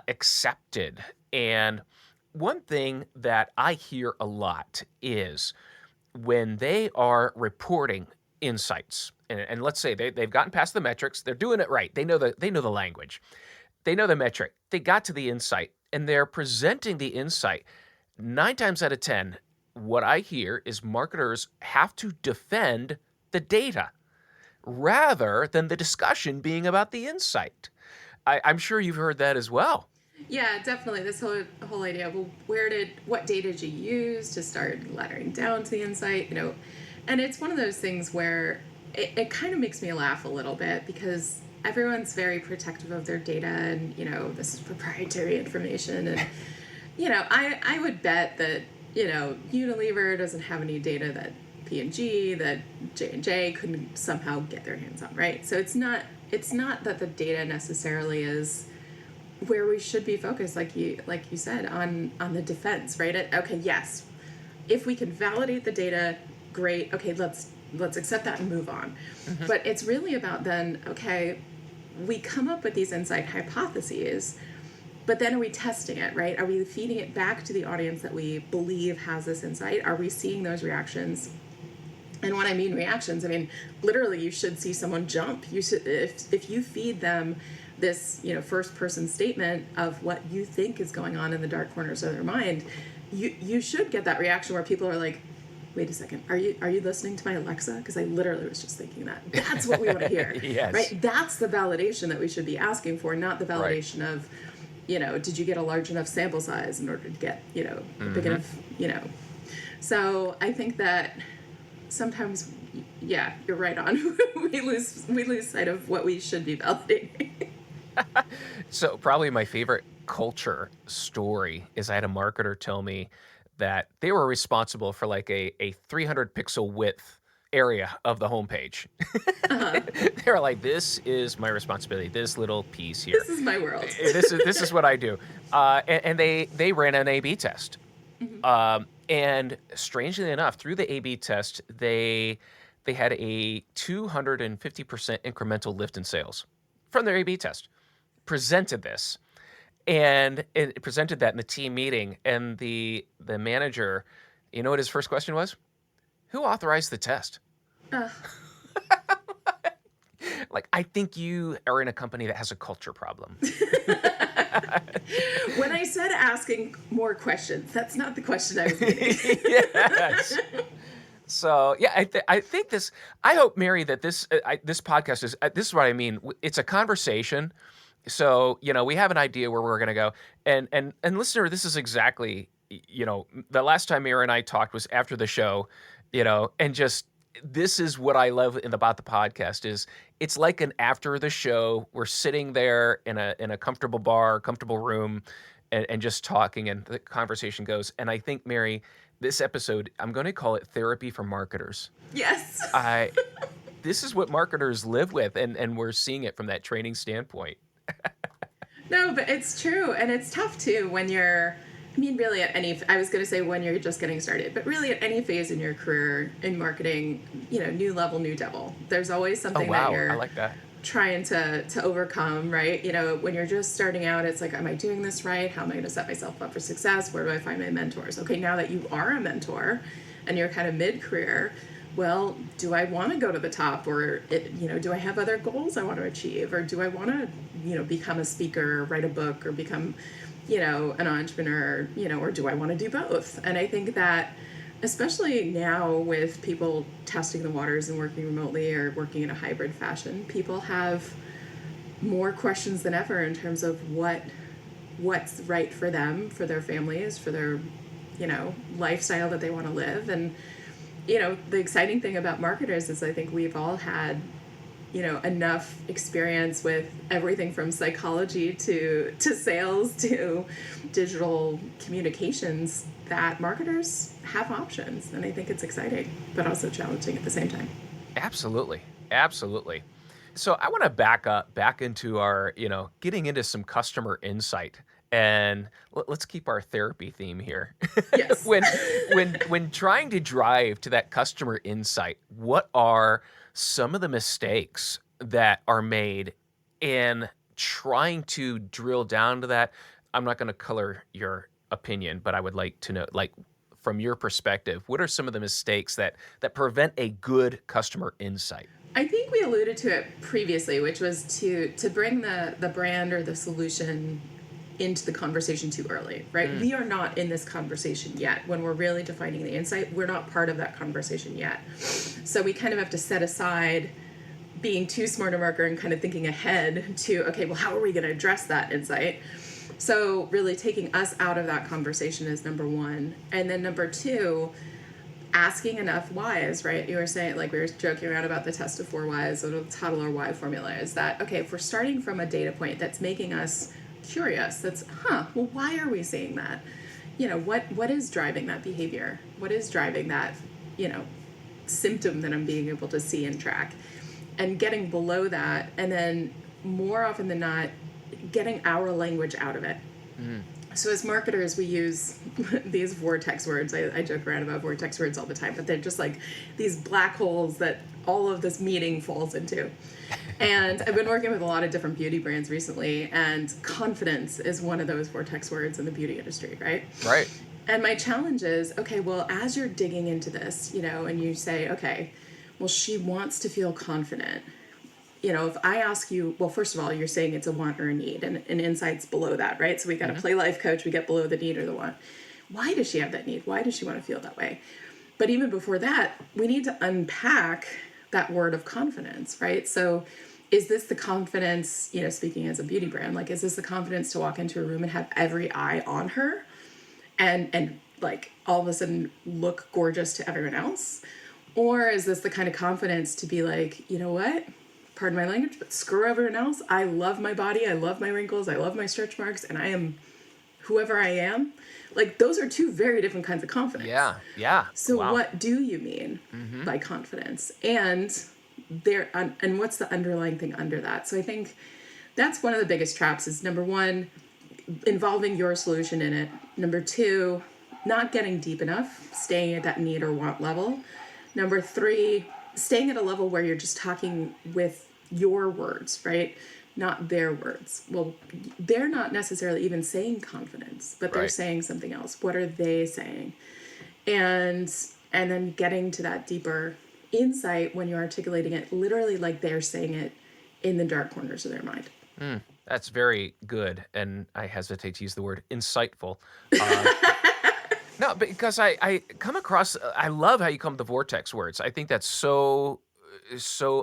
accepted? And one thing that I hear a lot is when they are reporting insights, and let's say they've gotten past the metrics, they're doing it right. They know the language. They know the metric. They got to the insight and they're presenting the insight. 9 times out of 10, what I hear is marketers have to defend the data rather than the discussion being about the insight. I'm sure you've heard that as well. Yeah, definitely. This whole idea of, well, what data did you use to start laddering down to the insight, and it's one of those things where it kind of makes me laugh a little bit because everyone's very protective of their data and, this is proprietary information. And, I would bet that, Unilever doesn't have any data that P&G, that J&J couldn't somehow get their hands on, right? So it's not that the data necessarily is where we should be focused, like you said, on the defense, right? Okay, yes, if we can validate the data, great. Okay, let's accept that and move on. Mm-hmm. But it's really about then, okay, we come up with these insight hypotheses, but then are we testing it, right? Are we feeding it back to the audience that we believe has this insight? Are we seeing those reactions? And when I mean reactions, I mean literally you should see someone jump. You should, if you feed them this, first person statement of what you think is going on in the dark corners of their mind, you should get that reaction where people are like, wait a second, are you listening to my Alexa? Because I literally was just thinking that. That's what we want to hear. Yes. Right? That's the validation that we should be asking for, not the validation of, did you get a large enough sample size in order to get, a big enough, So I think that sometimes, yeah, you're right on. we lose sight of what we should be validating. So probably my favorite culture story is I had a marketer tell me that they were responsible for like a 300 pixel width area of the homepage. Uh-huh. They were like, this is my responsibility, this little piece here. This is my world. This is what I do. And they ran an A/B test. Mm-hmm. And strangely enough, through the A/B test, they had a 250% incremental lift in sales from their A/B test. Presented this, and it presented that in the team meeting, and the manager, you know what his first question was? Who authorized the test? Like, I think you are in a company that has a culture problem. When I said asking more questions, that's not the question I was getting. Yes. So yeah, I think this. I hope, Mary, that this podcast is. This is what I mean. It's a conversation. So, we have an idea where we're going to go. And listener, this is exactly, the last time Mary and I talked was after the show, and just this is what I love about the podcast is it's like an after the show. We're sitting there in a comfortable bar, comfortable room, and just talking, and the conversation goes. And I think, Mary, this episode, I'm going to call it Therapy for Marketers. Yes. This is what marketers live with, and we're seeing it from that training standpoint. No, but it's true. And it's tough too when you're, really I was going to say when you're just getting started, but really at any phase in your career in marketing, new level, new devil. There's always something that you're I like that. Trying to overcome, right? When you're just starting out, it's like, am I doing this right? How am I going to set myself up for success? Where do I find my mentors? Okay, now that you are a mentor and you're kind of mid-career, well, do I want to go to the top, or do I have other goals I want to achieve, or do I want to become a speaker, or write a book, or become an entrepreneur, or do I want to do both? And I think that especially now with people testing the waters and working remotely or working in a hybrid fashion, people have more questions than ever in terms of what's right for them, for their families, for their lifestyle that they want to live. And the exciting thing about marketers is I think we've all had enough experience with everything from psychology to sales to digital communications that marketers have options. And I think it's exciting, but also challenging at the same time. Absolutely. Absolutely. So I want to back into our, getting into some customer insight. And let's keep our therapy theme here. Yes. When trying to drive to that customer insight, what are some of the mistakes that are made in trying to drill down to that? I'm not going to color your opinion, but I would like to know, like, from your perspective, what are some of the mistakes that prevent a good customer insight? I think we alluded to it previously, which was to bring the brand or the solution into the conversation too early, right? We are not in this conversation yet. When we're really defining the insight, we're not part of that conversation yet. So we kind of have to set aside being too smart a marketer and kind of thinking ahead to, okay, well, how are we going to address that insight? So really taking us out of that conversation is number one. And then number two, asking enough whys, right? You were saying, like, we were joking around about the test of 4 whys, or the toddler why formula, is that, okay, if we're starting from a data point that's making us curious, that's, well, why are we seeing that? What is driving that behavior? What is driving that, symptom that I'm being able to see and track? And getting below that, and then more often than not, getting our language out of it. So as marketers, we use these vortex words. I joke around about vortex words all the time, but they're just like these black holes that all of this meaning falls into. And I've been working with a lot of different beauty brands recently, and confidence is one of those vortex words in the beauty industry, right? Right. And my challenge is, okay, well, as you're digging into this, and you say, okay, well, she wants to feel confident. If I ask you, well, first of all, you're saying it's a want or a need, and insight's below that, right? So we got to play life coach, we get below the need or the want. Why does she have that need? Why does she want to feel that way? But even before that, we need to unpack that word of confidence, right? So is this the confidence, speaking as a beauty brand, like, is this the confidence to walk into a room and have every eye on her and like all of a sudden look gorgeous to everyone else? Or is this the kind of confidence to be like, you know what? Pardon my language, but screw everyone else. I love my body. I love my wrinkles. I love my stretch marks, and I am whoever I am. Like, those are two very different kinds of confidence. Yeah. So Wow. What do you mean by confidence? And and what's the underlying thing under that? So I think that's one of the biggest traps is, number one, involving your solution in it. Number two, not getting deep enough, staying at that need or want level. Number three, staying at a level where you're just talking with your words, right? Not their words. Well, they're not necessarily even saying confidence, but they're Right. saying something else. What are they saying? And then getting to that deeper insight when you're articulating it literally like they're saying it in the dark corners of their mind. That's very good, and I hesitate to use the word insightful. No, because I come across, I love how you come with the vortex words. I think that's so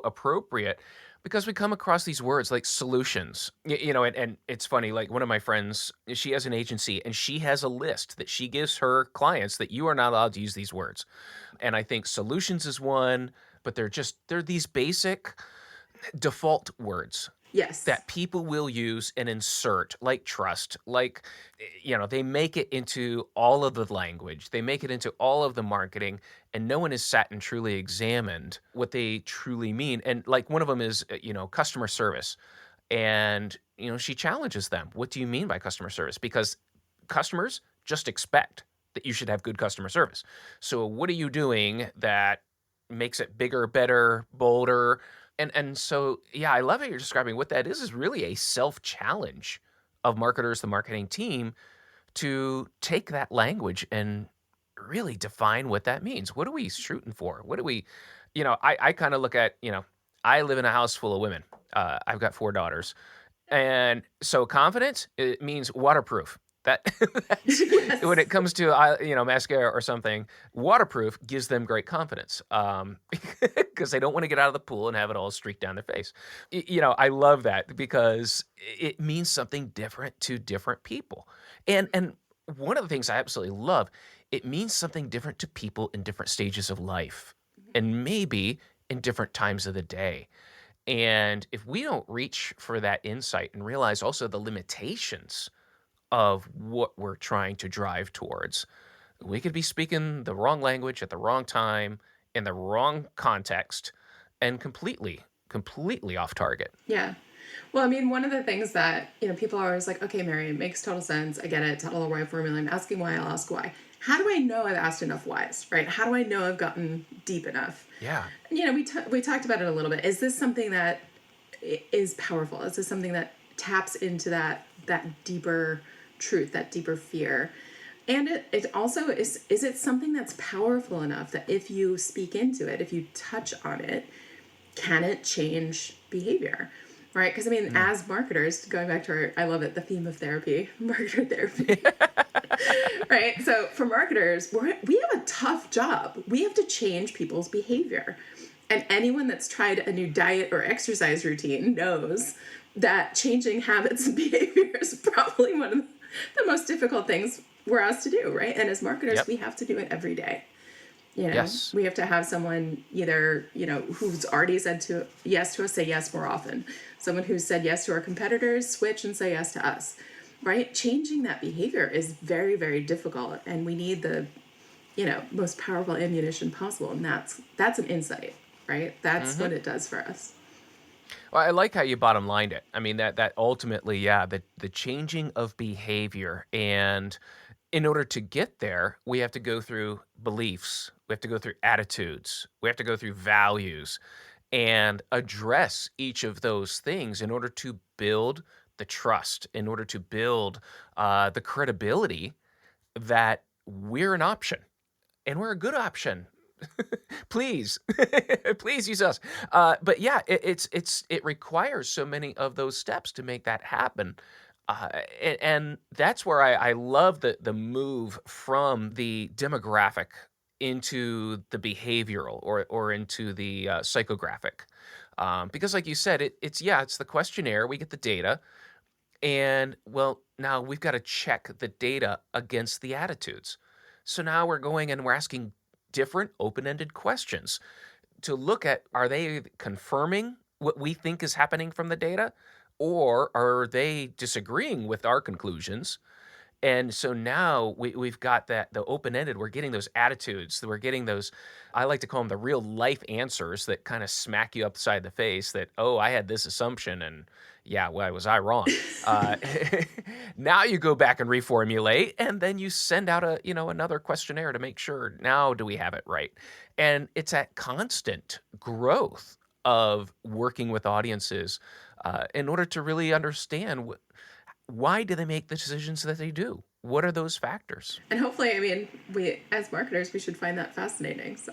appropriate, because we come across these words like solutions, and it's funny, like, one of my friends, she has an agency, and she has a list that she gives her clients that you are not allowed to use these words. And I think solutions is one, but they're these basic default words Yes. that people will use and insert, like trust, like, they make it into all of the language, they make it into all of the marketing, and no one has sat and truly examined what they truly mean. And like, one of them is, customer service. And, she challenges them. What do you mean by customer service? Because customers just expect that you should have good customer service. So what are you doing that makes it bigger, better, bolder? And so, yeah, I love how you're describing what that is really a self-challenge of marketers, the marketing team, to take that language and really define what that means. What are we shooting for? What do we, I kind of look at, I live in a house full of women. I've got 4 daughters. And so confidence, it means waterproof. That's Yes. when it comes to mascara or something. Waterproof gives them great confidence, because they don't want to get out of the pool and have it all streaked down their face. I love that, because it means something different to different people. And one of the things I absolutely love, it means something different to people in different stages of life, and maybe in different times of the day. And if we don't reach for that insight and realize also the limitations of what we're trying to drive towards, we could be speaking the wrong language at the wrong time in the wrong context and completely off target. Yeah. Well, I mean, one of the things that, people are always like, okay, Mary, it makes total sense. I get it. Tell the why formula. I'm asking why, I'll ask why. How do I know I've asked enough whys, right? How do I know I've gotten deep enough? Yeah. We talked about it a little bit. Is this something that is powerful? Is this something that taps into that deeper truth, that deeper fear? And it also is it something that's powerful enough that if you speak into it, if you touch on it, can it change behavior? Right? Because I mean, as marketers, going back to I love it, the theme of therapy, marketer therapy. Right? So for marketers, we have a tough job. We have to change people's behavior. And anyone that's tried a new diet or exercise routine knows that changing habits and behavior is probably one of the most difficult things we're asked to do, right? And as marketers, we have to do it every day. Yes. We have to have someone either, who's already said yes to us, say yes more often. Someone who's said yes to our competitors, switch and say yes to us, right? Changing that behavior is very, very difficult. And we need the, most powerful ammunition possible. And that's an insight, right? That's what it does for us. Well, I like how you bottom lined it. I mean, that ultimately, yeah, the changing of behavior. And in order to get there, we have to go through beliefs, we have to go through attitudes, we have to go through values and address each of those things in order to build the trust, in order to build the credibility that we're an option and we're a good option. Please, please use us. But yeah, it requires so many of those steps to make that happen. And that's where I love the move from the demographic into the behavioral or into the psychographic. Because like you said, it's the questionnaire, we get the data, and well, now we've got to check the data against the attitudes. So now we're going and we're asking different open-ended questions to look at, are they confirming what we think is happening from the data, or are they disagreeing with our conclusions? And so now we've got the open-ended, we're getting those attitudes, we're getting those, I like to call them the real life answers that kind of smack you upside the face that, oh, I had this assumption and yeah, why was I wrong? Uh, Now you go back and reformulate, and then you send out another questionnaire to make sure, now do we have it right? And it's that constant growth of working with audiences in order to really understand why do they make the decisions that they do? What are those factors? And hopefully, I mean, we as marketers, we should find that fascinating. So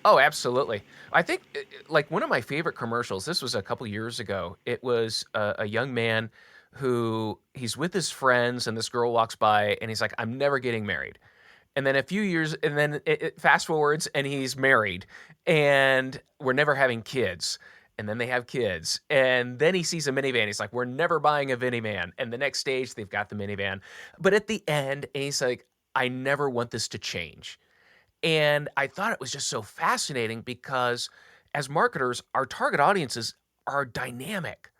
Oh, absolutely. I think like one of my favorite commercials, this was a couple years ago. It was a young man who he's with his friends and this girl walks by and he's like, I'm never getting married. And then a few years, and then it fast forwards and he's married and we're never having kids. And then they have kids. And then he sees a minivan. He's like, we're never buying a minivan. And the next stage, they've got the minivan. But at the end, and he's like, I never want this to change. And I thought it was just so fascinating because as marketers, our target audiences are dynamic.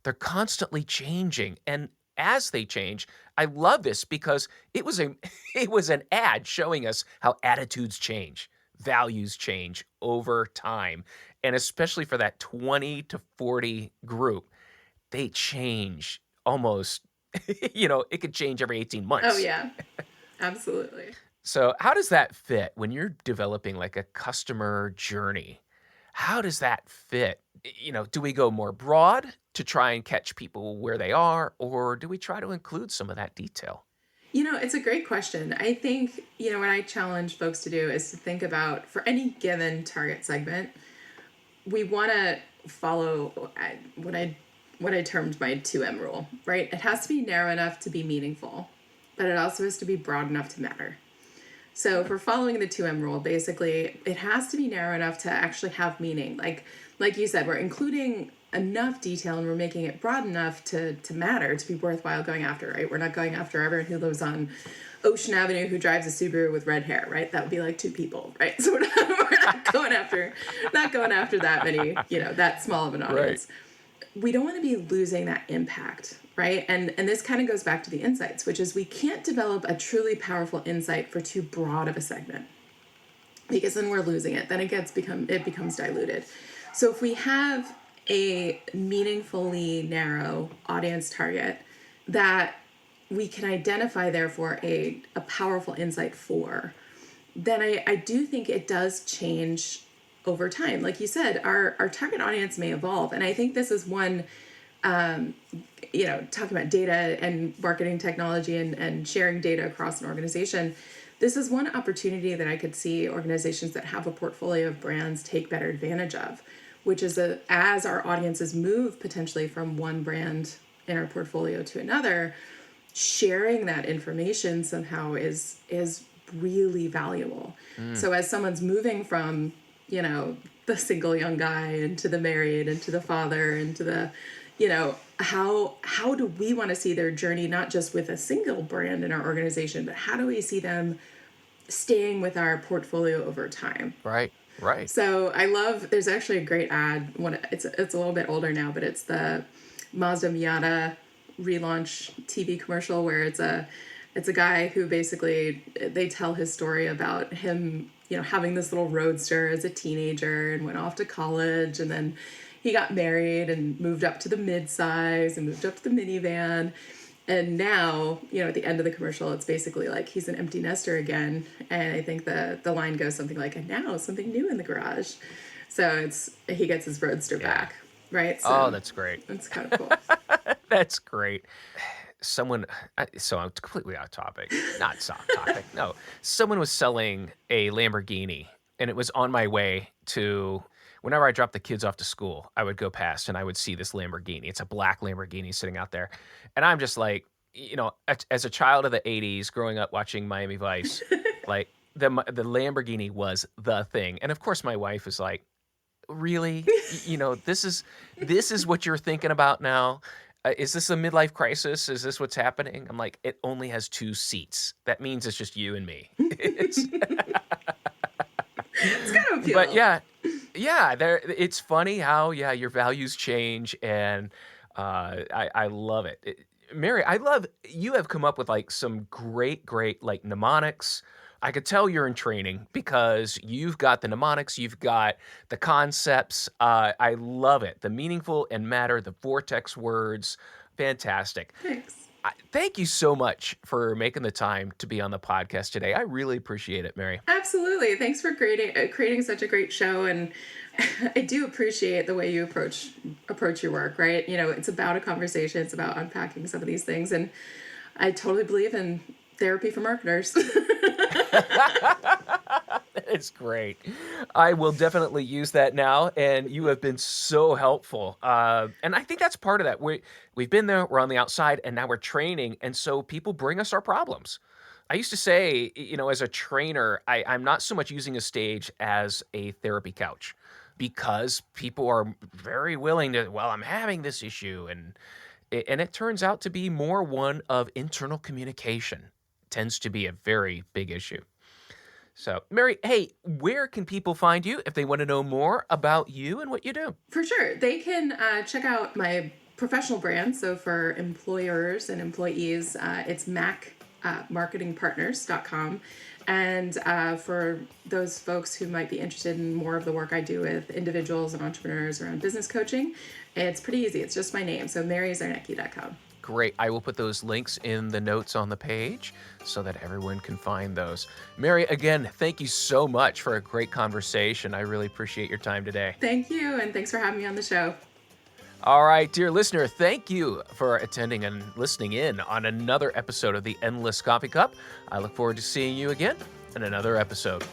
They're constantly changing. And as they change, I love this because it was it was an ad showing us how attitudes change, values change over time. And especially for that 20 to 40 group, they change almost, it could change every 18 oh months. yeah, absolutely. So how does that fit when you're developing like a customer journey? How does that fit? Do we go more broad to try and catch people where they are, or do we try to include some of that detail? It's a great question. I think, what I challenge folks to do is to think about, for any given target segment, we want to follow what I termed my 2M rule, right? It has to be narrow enough to be meaningful, but it also has to be broad enough to matter. So if we're following the 2M rule, basically, it has to be narrow enough to actually have meaning. Like you said, we're including enough detail and we're making it broad enough to matter, to be worthwhile going after, right? We're not going after everyone who lives on Ocean Avenue who drives a Subaru with red hair, right? That would be like 2 people, right? So we're not going after that many, that small of an audience. Right. We don't want to be losing that impact, right? And this kind of goes back to the insights, which is we can't develop a truly powerful insight for too broad of a segment, because then we're losing it. Then it becomes diluted. So if we have a meaningfully narrow audience target that we can identify, therefore, a powerful insight for, then I do think it does change over time. Like you said, our target audience may evolve. And I think this is one, talking about data and marketing technology and sharing data across an organization, this is one opportunity that I could see organizations that have a portfolio of brands take better advantage of, which is as our audiences move potentially from one brand in our portfolio to another, sharing that information somehow is really valuable. So as someone's moving from, the single young guy into the married, into the father, into the, how do we want to see their journey, not just with a single brand in our organization, but how do we see them staying with our portfolio over time? Right. So there's actually a great ad. It's a little bit older now, but it's the Mazda Miata relaunch TV commercial where it's a guy who basically, they tell his story about him, having this little roadster as a teenager and went off to college, and then he got married and moved up to the mid-size and moved up to the minivan. And now, at the end of the commercial, it's basically like he's an empty nester again. And I think the line goes something like, and now something new in the garage. So he gets his roadster back, right? So that's great. It's kind of cool. That's great. So I'm completely off topic. Not off topic. No. Someone was selling a Lamborghini, and it was on my way to, whenever I dropped the kids off to school, I would go past and I would see this Lamborghini. It's a black Lamborghini sitting out there. And I'm just like, as a child of the 80s, growing up watching Miami Vice, like the Lamborghini was the thing. And of course my wife is like, really? This is what you're thinking about now? Is this a midlife crisis? Is this what's happening? I'm like, it only has 2 seats. That means it's just you and me. It's kind of appealing. But yeah, it's funny how your values change, and I love it. Mary, you have come up with like some great like mnemonics. I could tell you're in training because you've got the mnemonics, you've got the concepts. I love it. The meaningful and matter, the vortex words. Fantastic. Thanks. Thank you so much for making the time to be on the podcast today. I really appreciate it, Mary. Absolutely. Thanks for creating such a great show. And I do appreciate the way you approach your work, right? It's about a conversation. It's about unpacking some of these things. And I totally believe in therapy for marketers. It's great. I will definitely use that now, and you have been so helpful. And I think that's part of that. We've been there, we're on the outside, and now we're training, and so people bring us our problems. I used to say, as a trainer, I'm not so much using a stage as a therapy couch, because people are very willing to, I'm having this issue, and it turns out to be more one of internal communication. Tends to be a very big issue. So, Mary, hey, where can people find you if they want to know more about you and what you do? For sure. They can check out my professional brand. So for employers and employees, it's macmarketingpartners.com. And for those folks who might be interested in more of the work I do with individuals and entrepreneurs around business coaching, it's pretty easy. It's just my name. So maryczarnecki.com. Great. I will put those links in the notes on the page so that everyone can find those. Mary, again, thank you so much for a great conversation. I really appreciate your time today. Thank you, and thanks for having me on the show. All right, dear listener, thank you for attending and listening in on another episode of the Endless Coffee Cup. I look forward to seeing you again in another episode.